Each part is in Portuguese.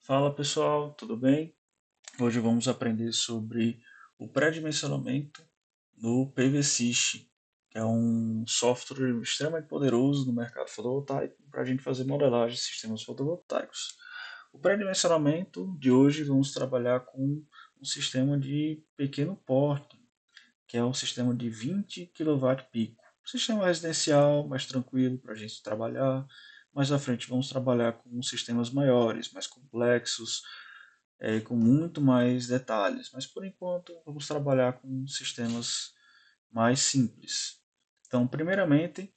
Fala pessoal, tudo bem? Hoje vamos aprender sobre o pré-dimensionamento no PVSys, que é um software extremamente poderoso no mercado fotovoltaico para a gente fazer modelagem de sistemas fotovoltaicos. O pré-dimensionamento de hoje vamos trabalhar com um sistema de pequeno porte, que é um sistema de 20 kW pico. Sistema residencial, mais tranquilo para a gente trabalhar. Mais à frente vamos trabalhar com sistemas maiores, mais complexos, com muito mais detalhes. Mas por enquanto vamos trabalhar com sistemas mais simples. Então, primeiramente,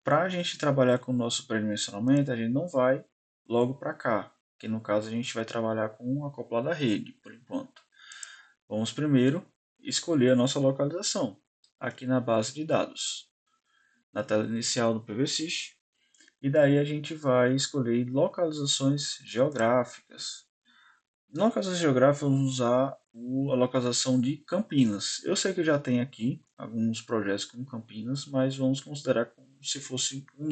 para a gente trabalhar com o nosso pré-dimensionamento, a gente não vai logo para cá, que no caso a gente vai trabalhar com acoplado à rede, por enquanto. Vamos primeiro escolher a nossa localização aqui na base de dados, na tela inicial do PVSys, e daí a gente vai escolher localizações geográficas. Na localização geográfica, vamos usar a localização de Campinas. Eu sei que já tem aqui alguns projetos com Campinas, mas vamos considerar como se fosse um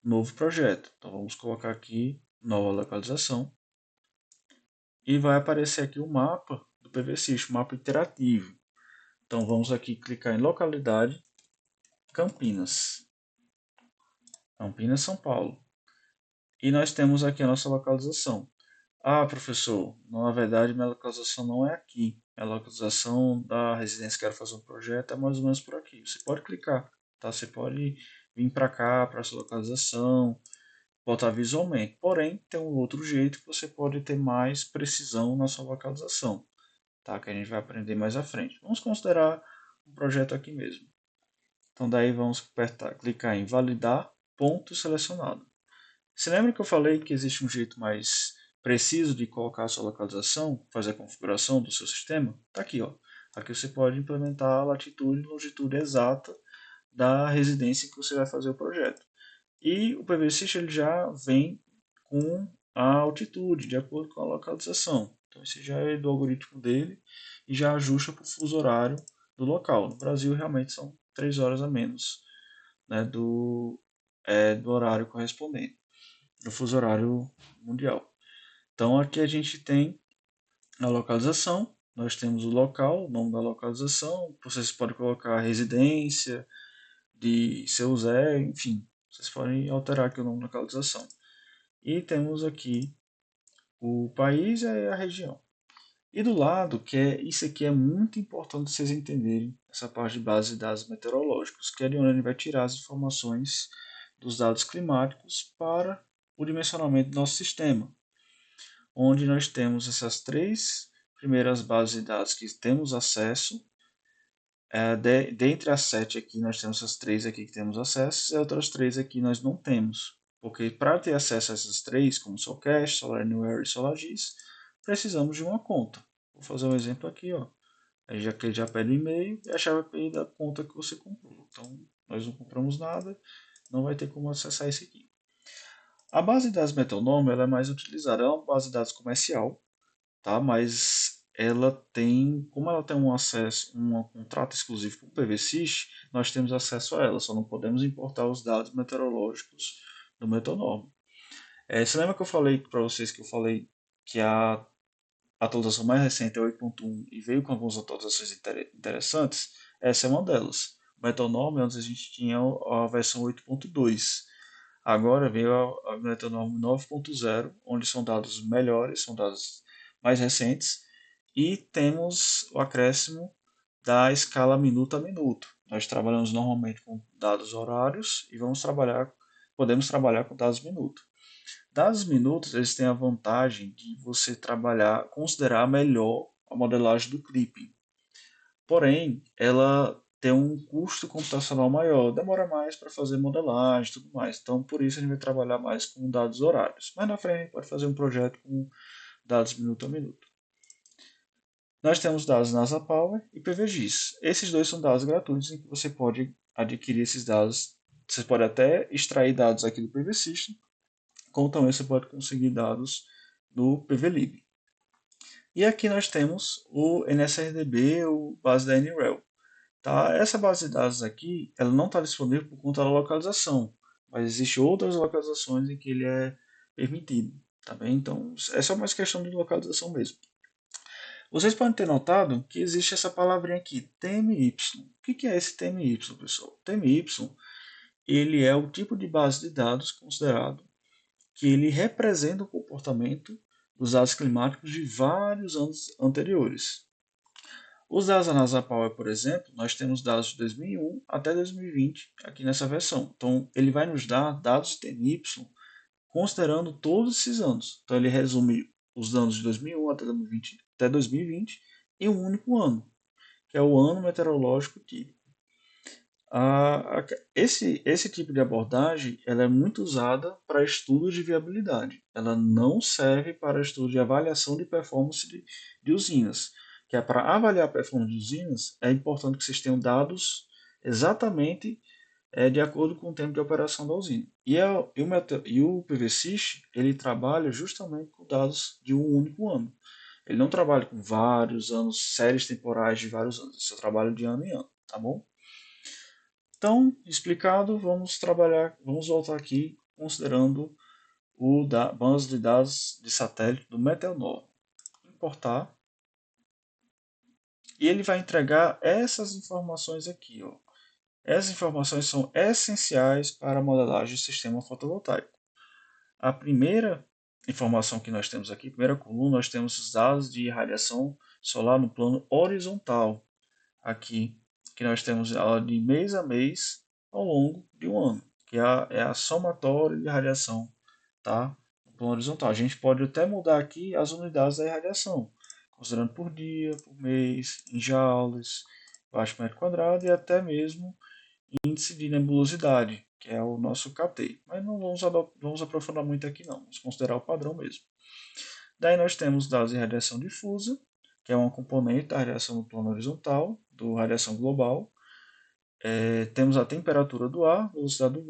novo projeto. Então vamos colocar aqui nova localização e vai aparecer aqui o mapa do PVSys, o mapa interativo. Então vamos aqui clicar em localidade Campinas, Campinas, São Paulo. E nós temos aqui a nossa localização. Ah, professor, na verdade minha localização não é aqui. A localização da residência que eu quero fazer um projeto é mais ou menos por aqui. Você pode clicar, tá? Você pode vir para cá, para essa localização, botar visualmente. Porém, tem um outro jeito que você pode ter mais precisão na sua localização, tá? Que a gente vai aprender mais à frente. Vamos considerar um projeto aqui mesmo. Então daí vamos apertar, clicar em validar ponto selecionado. Você lembra que eu falei que existe um jeito mais preciso de colocar a sua localização, fazer a configuração do seu sistema? Está aqui, ó. Aqui você pode implementar a latitude e longitude exata da residência que você vai fazer o projeto. E o PVSys ele já vem com a altitude, de acordo com a localização. Então esse já é do algoritmo dele e já ajusta para o fuso horário do local. No Brasil realmente são 3 horas a menos, né, do horário correspondente, do fuso horário mundial. Então aqui a gente tem a localização, nós temos o local, o nome da localização, vocês podem colocar a residência de seu Zé, enfim, vocês podem alterar aqui o nome da localização. E temos aqui o país e a região. E do lado, isso aqui é muito importante vocês entenderem, essa parte de base de dados meteorológicos, que é de onde a gente vai tirar as informações dos dados climáticos para o dimensionamento do nosso sistema, onde nós temos essas três primeiras bases de dados que temos acesso. Dentre as sete aqui, nós temos essas três aqui que temos acesso e outras três aqui nós não temos. Porque para ter acesso a essas três, como Solcast, SolarAnywhere e SolarGIS, precisamos de uma conta. Vou fazer um exemplo aqui, ó. Aí já que ele já pede o e-mail e a chave API da conta que você comprou. Então, nós não compramos nada, não vai ter como acessar isso aqui. A base de dados Metonome ela é mais utilizada, ela é uma base de dados comercial, tá? Mas como ela tem um acesso, um contrato exclusivo com o PVSys, nós temos acesso a ela, só não podemos importar os dados meteorológicos do Metonome. Você lembra que eu falei para vocês que eu falei que a atualização mais recente é 8.1 e veio com algumas atualizações interessantes? Essa é uma delas. O Metonome, antes a gente tinha a versão 8.2. Agora veio a Metonome 9.0, onde são dados melhores, são dados mais recentes, e temos o acréscimo da escala minuto a minuto. Nós trabalhamos normalmente com dados horários e podemos trabalhar com dados minuto. Dados minutos, eles têm a vantagem de você considerar melhor a modelagem do clipping. Porém, ela tem um custo computacional maior, demora mais para fazer modelagem e tudo mais. Então, por isso a gente vai trabalhar mais com dados horários. Mas na frente a gente pode fazer um projeto com dados minuto a minuto. Nós temos dados NASA Power e PVGIS. Esses dois são dados gratuitos em que você pode adquirir esses dados. Você pode até extrair dados aqui do PV System, como também você pode conseguir dados do PVLib. E aqui nós temos o NSRDB, o base da NREL. Tá? Essa base de dados aqui, ela não está disponível por conta da localização, mas existem outras localizações em que ele é permitido. Tá bem? Então, é só mais questão de localização mesmo. Vocês podem ter notado que existe essa palavrinha aqui, TMY. O que é esse TMY, pessoal? TMY, ele é o tipo de base de dados considerado que ele representa o comportamento dos dados climáticos de vários anos anteriores. Os dados da NASA Power, por exemplo, nós temos dados de 2001 até 2020 aqui nessa versão. Então, ele vai nos dar dados de TMY considerando todos esses anos. Então, ele resume os anos de 2001 até 2020 em um único ano, que é o ano meteorológico típico. Esse tipo de abordagem ela é muito usada para estudos de viabilidade. Ela não serve para estudo de avaliação de performance de usinas. Que é para avaliar a performance de usinas, é importante que vocês tenham dados exatamente de acordo com o tempo de operação da usina. E o PVSys, ele trabalha justamente com dados de um único ano. Ele não trabalha com vários anos, séries temporais de vários anos. Ele só trabalha de ano em ano, tá bom? Então, explicado, vamos voltar aqui considerando o da banco de dados de satélite do Meteonor. Importar. E ele vai entregar essas informações aqui. Ó. Essas informações são essenciais para a modelagem do sistema fotovoltaico. A primeira informação que nós temos aqui, primeira coluna, nós temos os dados de radiação solar no plano horizontal. Aqui, que nós temos ela de mês a mês ao longo de um ano, que é a somatória de radiação, tá? No plano horizontal. A gente pode até mudar aqui as unidades da irradiação, considerando por dia, por mês, em joules, baixo por metro quadrado e até mesmo índice de nebulosidade, que é o nosso KT. Mas não vamos aprofundar muito aqui não, vamos considerar o padrão mesmo. Daí nós temos dados de radiação difusa, que é uma componente da radiação no plano horizontal, do radiação global. Temos a temperatura do ar, velocidade do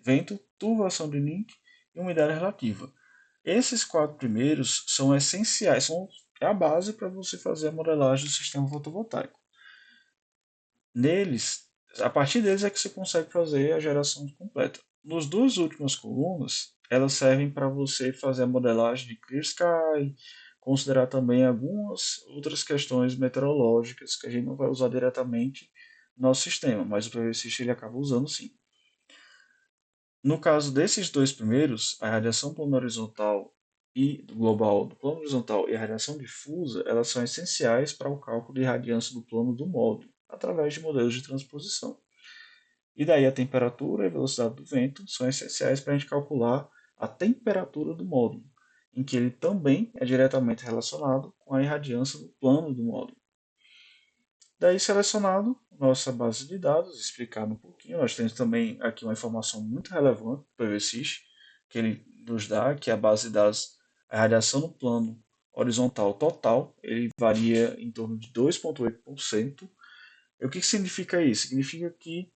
vento, turvação de Nink e umidade relativa. Esses quatro primeiros são essenciais, é a base para você fazer a modelagem do sistema fotovoltaico. Neles, a partir deles é que você consegue fazer a geração completa. Nas duas últimas colunas, elas servem para você fazer a modelagem de Clear Sky, considerar também algumas outras questões meteorológicas que a gente não vai usar diretamente no nosso sistema, mas o PVSys ele acaba usando sim. No caso desses dois primeiros, a radiação plano horizontal e global do plano horizontal e a radiação difusa, elas são essenciais para o cálculo de radiância do plano do módulo, através de modelos de transposição. E daí a temperatura e a velocidade do vento são essenciais para a gente calcular a temperatura do módulo, em que ele também é diretamente relacionado com a irradiância do plano do módulo. Daí selecionado nossa base de dados, explicado um pouquinho, nós temos também aqui uma informação muito relevante do PVSys, que ele nos dá, que é a base de dados, a radiação no plano horizontal total, ele varia em torno de 2,8%. E o que significa isso? Significa que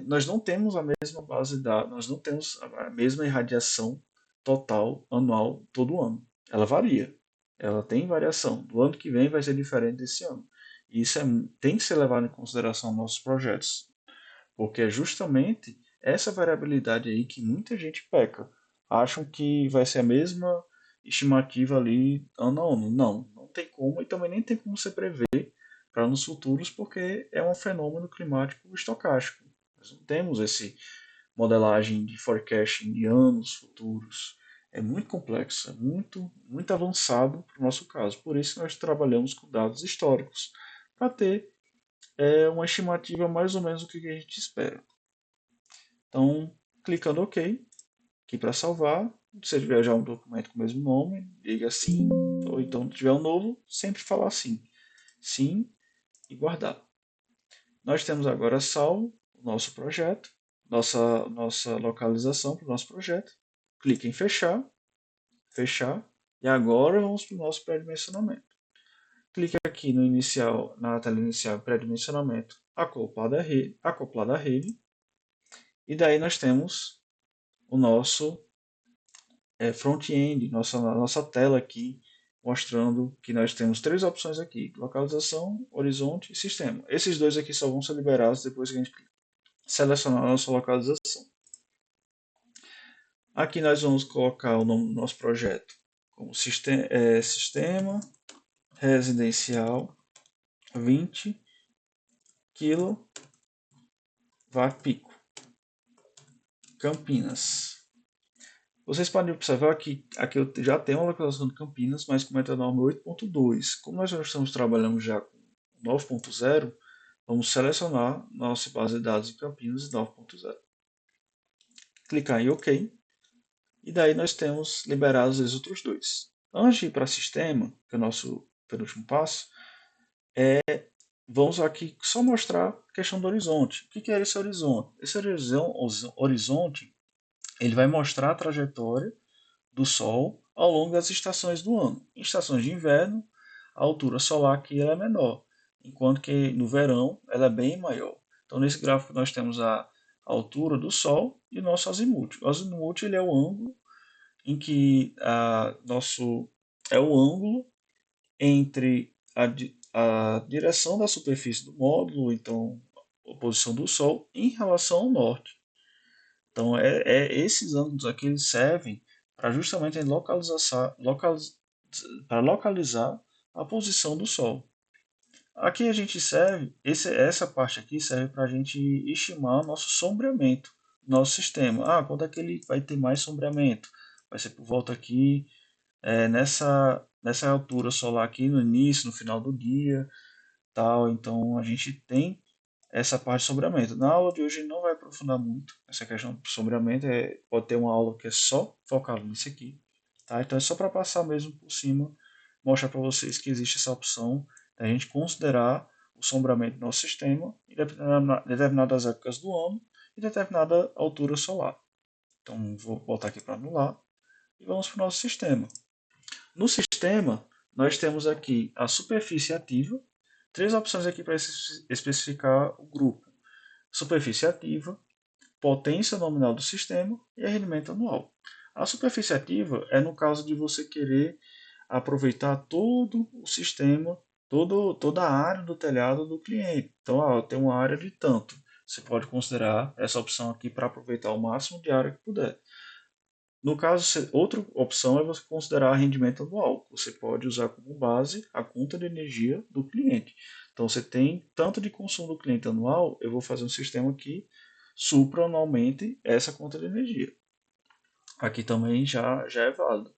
nós não temos a mesma base de dados, nós não temos a mesma irradiação total anual todo ano. Ela varia, ela tem variação. Do ano que vem vai ser diferente desse ano. E isso tem que ser levado em consideração nos nossos projetos, porque é justamente essa variabilidade aí que muita gente peca. Acham que vai ser a mesma estimativa ali ano a ano. Não, não tem como e também nem tem como você prever para anos futuros, porque é um fenômeno climático estocástico. Nós não temos esse modelagem de forecasting de anos futuros. É muito complexo, é muito avançado para o nosso caso. Por isso nós trabalhamos com dados históricos, para ter uma estimativa mais ou menos do que a gente espera. Então, clicando OK, aqui para salvar. Se tiver já um documento com o mesmo nome, diga sim, ou então se tiver um novo, sempre falar sim. Sim e guardar. Nós temos agora salvo o nosso projeto, nossa localização para o nosso projeto. Clique em fechar, fechar, e agora vamos para o nosso pré-dimensionamento. Clique aqui no inicial, na tela inicial pré-dimensionamento acoplado à rede, e daí nós temos o nosso front-end, nossa tela aqui, mostrando que nós temos três opções aqui: localização, horizonte e sistema. Esses dois aqui só vão ser liberados depois que a gente selecionar a nossa localização. Aqui nós vamos colocar o nome do nosso projeto como Sistema Residencial 20 kW pico, Campinas. Vocês podem observar que aqui eu já tenho uma localização de Campinas, mas com metanorma 8.2. Como nós já estamos trabalhando já com 9.0, vamos selecionar nossa base de dados em Campinas 9.0. Clicar em OK. E daí nós temos liberados os outros dois. Antes de ir para sistema, que é o nosso penúltimo passo, vamos aqui só mostrar a questão do horizonte. O que é esse horizonte? Esse horizonte ele vai mostrar a trajetória do Sol ao longo das estações do ano. Em estações de inverno, a altura solar aqui é menor, enquanto que no verão ela é bem maior. Então nesse gráfico nós temos a altura do Sol e o nosso azimuth. O azimuth ele é o ângulo em que é o ângulo entre a direção da superfície do módulo, então a posição do Sol, em relação ao norte. Então, esses ângulos aqui eles servem para justamente para localizar a posição do Sol. Aqui a gente essa parte aqui serve para a gente estimar o nosso sombreamento, nosso sistema. Quando é que ele vai ter mais sombreamento? Vai ser por volta aqui, nessa altura solar aqui, no início, no final do dia, tal. Então a gente tem essa parte de sombreamento. Na aula de hoje não vai aprofundar muito essa questão de sombreamento, pode ter uma aula que é só focada nisso aqui, tá? Então é só para passar mesmo por cima, mostrar para vocês que existe essa opção da gente considerar o sombreamento do nosso sistema em determinadas épocas do ano e determinada altura solar. Então vou botar aqui para anular e vamos para o nosso sistema. No sistema, nós temos aqui a superfície ativa, três opções aqui para especificar o grupo: superfície ativa, potência nominal do sistema e rendimento anual. A superfície ativa é no caso de você querer aproveitar todo o sistema, toda a área do telhado do cliente. Então, tem uma área de tanto. Você pode considerar essa opção aqui para aproveitar o máximo de área que puder. No caso, outra opção é você considerar rendimento anual. Você pode usar como base a conta de energia do cliente. Então, você tem tanto de consumo do cliente anual, eu vou fazer um sistema que supra anualmente essa conta de energia. Aqui também já é válido.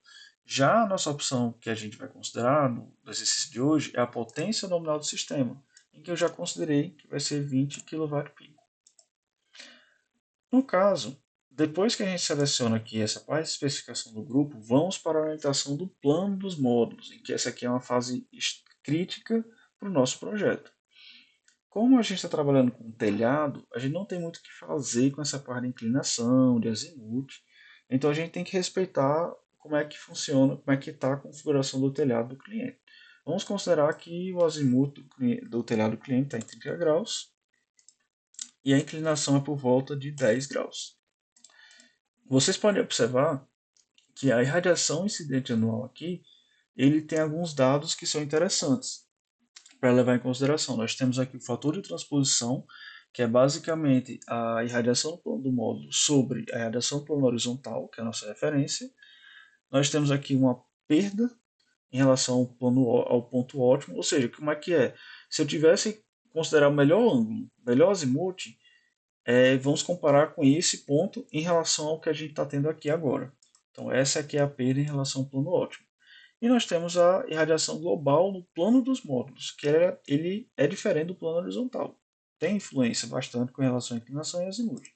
Já a nossa opção que a gente vai considerar no exercício de hoje é a potência nominal do sistema, em que eu já considerei que vai ser 20 kWp. No caso, depois que a gente seleciona aqui essa parte de especificação do grupo, vamos para a orientação do plano dos módulos, em que essa aqui é uma fase crítica para o nosso projeto. Como a gente está trabalhando com telhado, a gente não tem muito o que fazer com essa parte de inclinação, de azimuth, então a gente tem que respeitar como é que funciona, como é que está a configuração do telhado do cliente. Vamos considerar que o azimuth do telhado do cliente está em 30 graus, e a inclinação é por volta de 10 graus. Vocês podem observar que a irradiação incidente anual aqui, ele tem alguns dados que são interessantes para levar em consideração. Nós temos aqui o fator de transposição, que é basicamente a irradiação do plano do módulo sobre a irradiação do plano horizontal, que é a nossa referência. Nós temos aqui uma perda em relação ao ponto ótimo, ou seja, como é que é? Se eu tivesse que considerar o melhor ângulo, melhor azimuth, vamos comparar com esse ponto em relação ao que a gente está tendo aqui agora. Então, essa aqui é a perda em relação ao plano ótimo. E nós temos a irradiação global no plano dos módulos, que ele é diferente do plano horizontal. Tem influência bastante com relação à inclinação e azimuth.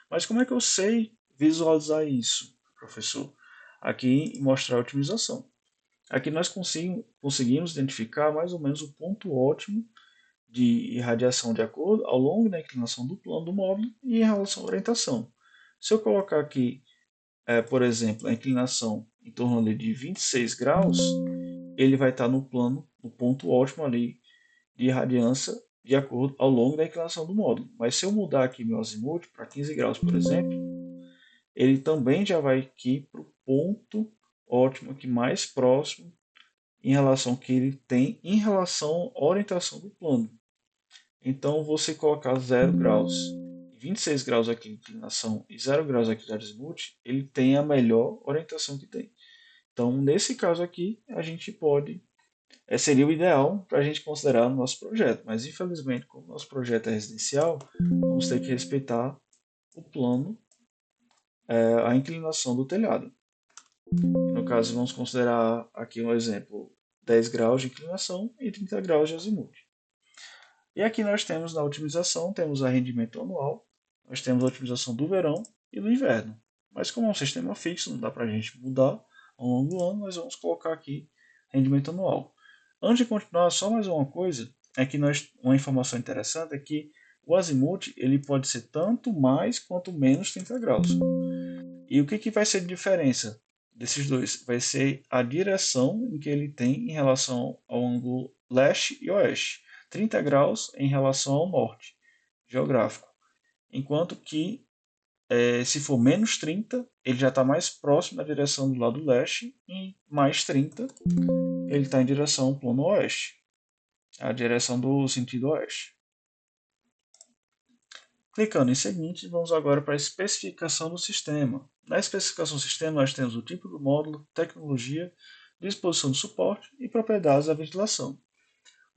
Mas como é que eu sei visualizar isso, professor? Aqui mostrar a otimização. Aqui nós conseguimos identificar mais ou menos o ponto ótimo de irradiação de acordo ao longo da inclinação do plano do módulo e em relação à orientação. Se eu colocar aqui, por exemplo, a inclinação em torno ali de 26 graus, ele vai estar no plano, no ponto ótimo ali de irradiância de acordo ao longo da inclinação do módulo. Mas se eu mudar aqui meu azimuth para 15 graus, por exemplo, ele também já vai aqui para o ponto ótimo aqui mais próximo em relação ao que ele tem em relação à orientação do plano. Então, você colocar 0 graus e 26 graus aqui de inclinação e 0 graus aqui de azimuth, ele tem a melhor orientação que tem. Então, nesse caso aqui, a gente pode, seria o ideal para a gente considerar no nosso projeto, mas infelizmente, como o nosso projeto é residencial, vamos ter que respeitar o plano, a inclinação do telhado. No caso, vamos considerar aqui um exemplo, 10 graus de inclinação e 30 graus de azimuth. E aqui nós temos na otimização, temos a rendimento anual, nós temos a otimização do verão e do inverno. Mas como é um sistema fixo, não dá para a gente mudar ao longo do ano, nós vamos colocar aqui rendimento anual. Antes de continuar, só mais uma coisa, é que uma informação interessante é que o azimuth ele pode ser tanto mais quanto menos 30 graus. E o que vai ser a diferença desses dois? Vai ser a direção em que ele tem em relação ao ângulo leste e oeste. 30 graus em relação ao norte geográfico. Enquanto que, se for menos 30, ele já está mais próximo da direção do lado leste, e mais 30, ele está em direção ao plano oeste, a direção do sentido oeste. Clicando em seguinte, vamos agora para a especificação do sistema. Na especificação do sistema, nós temos o tipo do módulo, tecnologia, disposição do suporte e propriedades da ventilação.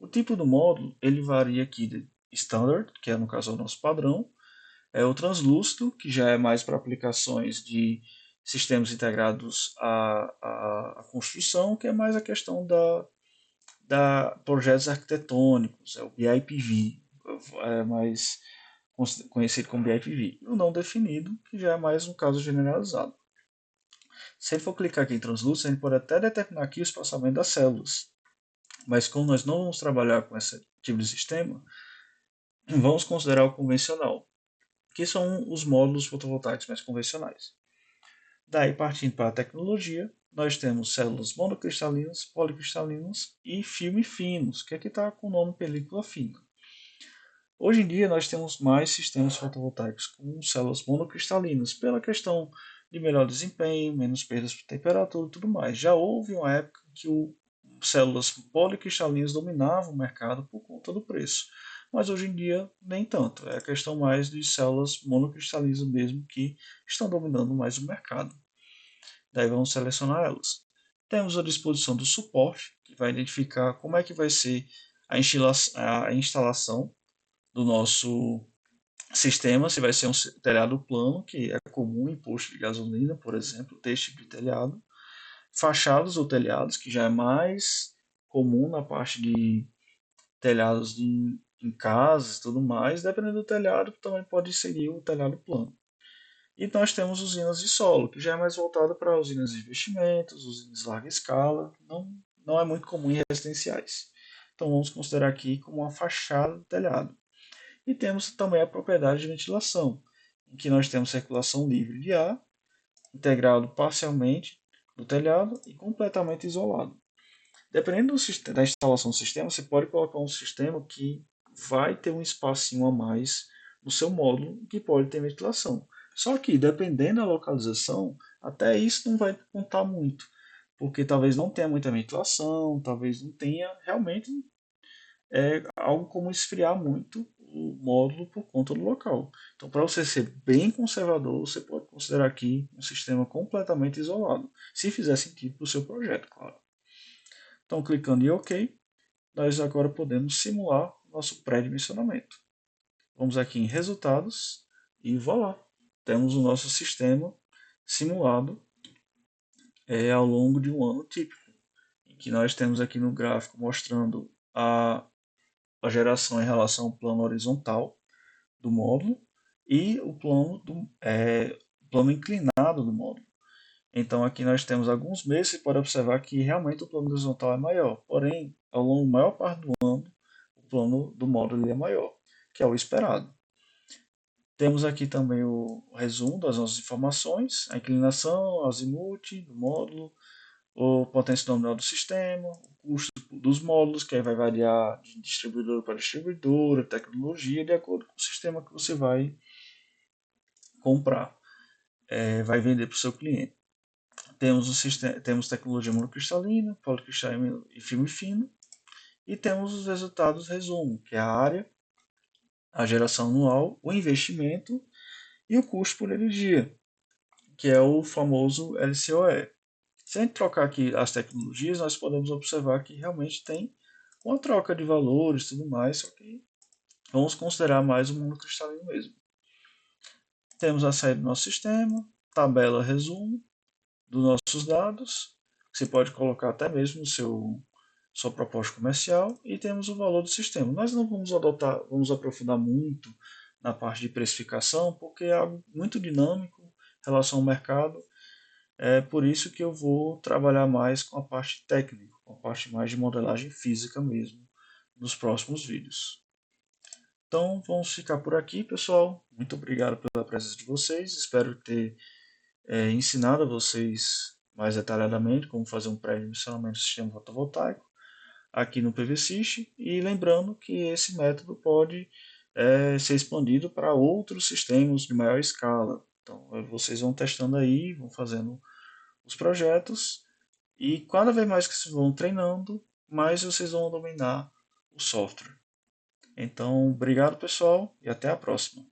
O tipo do módulo ele varia aqui de Standard, que é no caso o nosso padrão, o translúcido, que já é mais para aplicações de sistemas integrados à construção, que é mais a questão da projetos arquitetônicos, é o BIPV, é mais conhecido como BIPV, e o não definido, que já é mais um caso generalizado. Se ele for clicar aqui em translúcido, a gente pode até determinar aqui o espaçamento das células, mas como nós não vamos trabalhar com esse tipo de sistema, vamos considerar o convencional, que são os módulos fotovoltaicos mais convencionais. Daí, partindo para a tecnologia, nós temos células monocristalinas, policristalinas e filme finos, que aqui está com o nome película fina. Hoje em dia, nós temos mais sistemas fotovoltaicos com células monocristalinas, pela questão de melhor desempenho, menos perdas por temperatura e tudo mais. Já houve uma época que células policristalinas dominavam o mercado por conta do preço, mas hoje em dia nem tanto. É a questão mais de células monocristalinas mesmo que estão dominando mais o mercado. Daí vamos selecionar elas. Temos a disposição do suporte, que vai identificar como é que vai ser a instalação do nosso sistema, se vai ser um telhado plano, que é comum em posto de gasolina, por exemplo, ter esse tipo de telhado. Fachadas ou telhados, que já é mais comum na parte de telhados em casas e tudo mais. Dependendo do telhado, também pode seguir o telhado plano. E nós temos usinas de solo, que já é mais voltado para usinas de investimentos, usinas de larga escala, não é muito comum em residenciais. Então vamos considerar aqui como uma fachada do telhado. E temos também a propriedade de ventilação, em que nós temos circulação livre de ar, integrado parcialmente no telhado e completamente isolado. Dependendo da instalação do sistema, você pode colocar um sistema que vai ter um espacinho a mais no seu módulo que pode ter ventilação. Só que, dependendo da localização, até isso não vai contar muito, porque talvez não tenha muita ventilação, talvez não tenha realmente algo como esfriar muito o módulo por conta do local. Então, para você ser bem conservador, você pode considerar aqui um sistema completamente isolado, se fizer sentido para o seu projeto, claro. Então, clicando em OK, nós agora podemos simular nosso pré-dimensionamento. Vamos aqui em Resultados e voilà! Temos o nosso sistema simulado ao longo de um ano típico, em que nós temos aqui no gráfico mostrando a geração em relação ao plano horizontal do módulo e o plano inclinado do módulo. Então aqui nós temos alguns meses, você pode observar que realmente o plano horizontal é maior, porém, ao longo da maior parte do ano, o plano do módulo é maior, que é o esperado. Temos aqui também o resumo das nossas informações, a inclinação, azimuth do módulo, o potência nominal do sistema, o custo dos módulos, que aí vai variar de distribuidora para distribuidora, tecnologia, de acordo com o sistema que você vai comprar, vai vender para o seu cliente. Temos tecnologia monocristalina, policristalina e filme fino, e temos os resultados resumo, que é a área, a geração anual, o investimento e o custo por energia, que é o famoso LCOE. Se a gente trocar aqui as tecnologias, nós podemos observar que realmente tem uma troca de valores e tudo mais, só que vamos considerar mais o mundo cristalino mesmo. Temos a saída do nosso sistema, tabela resumo dos nossos dados, que você pode colocar até mesmo no sua proposta comercial, e temos o valor do sistema. Nós não vamos aprofundar muito na parte de precificação, porque é algo muito dinâmico em relação ao mercado. É por isso que eu vou trabalhar mais com a parte técnica, com a parte mais de modelagem física mesmo, nos próximos vídeos. Então vamos ficar por aqui, pessoal. Muito obrigado pela presença de vocês. Espero ter ensinado a vocês mais detalhadamente como fazer um pré-dimensionamento do sistema fotovoltaico aqui no PVSys. E lembrando que esse método pode ser expandido para outros sistemas de maior escala. Então vocês vão testando aí, vão fazendo os projetos e cada vez mais que vocês vão treinando, mais vocês vão dominar o software. Então, obrigado pessoal e até a próxima.